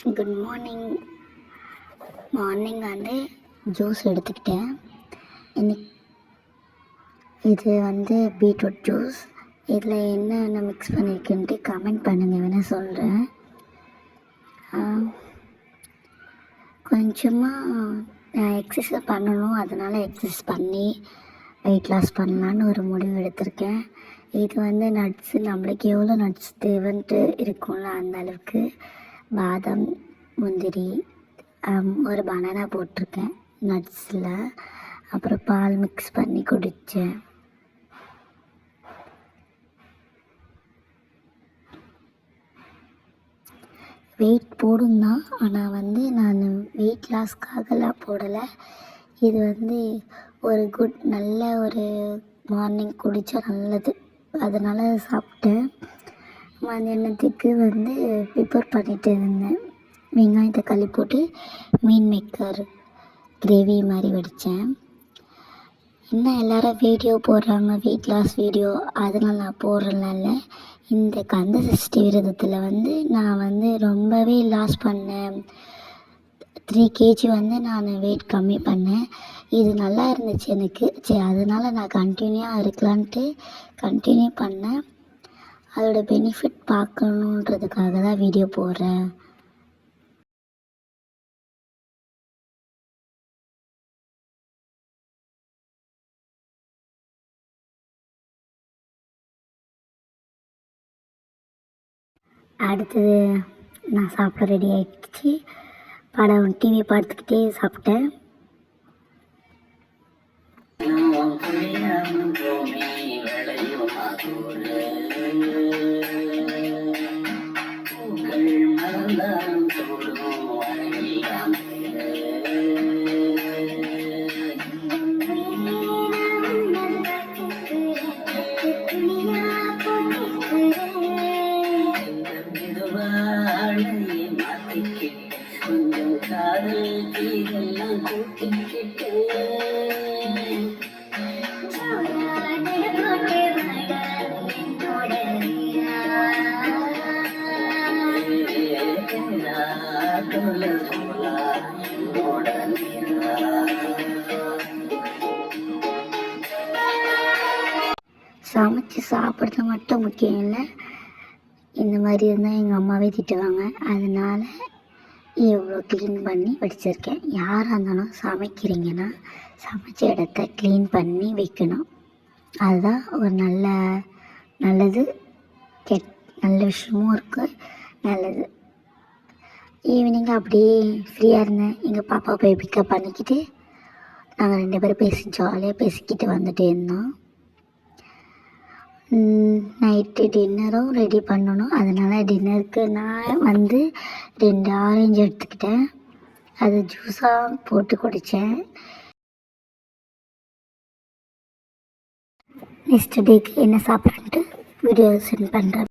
Good morning வந்து juice எடுத்துக்கிட்டேன். இது வந்து பீட்ரூட் ஜூஸ். இதில் என்னென்ன மிக்ஸ் பண்ணியிருக்குன்ட்டு கமெண்ட் பண்ணுங்கள், வேணால் சொல்கிறேன். கொஞ்சமாக எக்ஸசைஸ் பண்ணணும், அதனால் எக்ஸசைஸ் பண்ணி வெயிட் லாஸ் பண்ணலான்னு ஒரு முடிவு எடுத்திருக்கேன். இது வந்து நட்ஸு, நம்மளுக்கு எவ்வளோ நட்ஸ் தேவைன்ட்டு இருக்கும்ல அந்த அளவுக்கு பாதாம், முந்திரி, ஒரு பனானா போட்டிருக்கேன் நட்ஸில். அப்புறம் பால் மிக்ஸ் பண்ணி குடித்தேன். வெயிட் போடும் தான், ஆனால் வந்து நான் வெயிட் லாஸ்க்காகலாம் போடலை. இது வந்து ஒரு நல்ல ஒரு மார்னிங் குடித்தா நல்லது, அதனால் சாப்பிட்டேன். மதியானத்துக்கு வந்து ப்ரிப்பேர் பண்ணிகிட்டு இருந்தேன். வெங்காயத்தை தக்காளி போட்டு மீன் மேக்கர் கிரேவி மாதிரி வடித்தேன். இன்னும் எல்லோரும் வீடியோ போடுறாங்க, வெயிட் லாஸ் வீடியோ, அதனால் நான் போடுறேன்ல. இந்த கந்த சஷ்டி விரதத்தில் வந்து நான் வந்து ரொம்பவே லாஸ் பண்ணேன். 3 kg வந்து நான் வெயிட் கம்மி பண்ணேன். இது நல்லா இருந்துச்சு எனக்கு. அதனால் நான் கண்டினியூவாக இருக்கலான்ட்டு கண்டினியூ பண்ணேன். அதோட பெனிஃபிட் பார்க்கணுன்றதுக்காக தான் வீடியோ போடுறேன். அடுத்தது நான் சாப்பிட ரெடி ஆகிடுச்சு. டிவி பார்த்துக்கிட்டே சாப்பிட்டேன். சமைச்சு சாப்பிட்றது மட்டும் முக்கியம் இல்லை, இந்த மாதிரி இருந்தால் எங்கள் அம்மாவே திட்டுவாங்க. அதனால் இவ்வளோ க்ளீன் பண்ணி வச்சிருக்கேன். யாராக இருந்தாலும் சமைக்கிறீங்கன்னா சமைச்ச இடத்த க்ளீன் பண்ணி வைக்கணும். அதுதான் ஒரு நல்லது. நல்ல விஷயமும் இருக்குது, நல்லது. ஈவினிங் அப்படியே ஃப்ரீயாக இருந்தேன். எங்கள் பாப்பா போய் பிக்கப் பண்ணிக்கிட்டு நாங்கள் 2 பேரும் ஜாலியாக பேசிக்கிட்டு வந்துகிட்டே இருந்தோம். நைட்டு டின்னரும் ரெடி பண்ணணும். அதனால் டின்னருக்கு நான் வந்து 2 ஆரஞ்சு எடுத்துக்கிட்டேன். அது ஜூஸாக போட்டு குடித்தேன். நெக்ஸ்ட் டேக்கு என்ன சாப்பிட்றேன்ட்டு வீடியோ சென்ட் பண்ணுறேன்.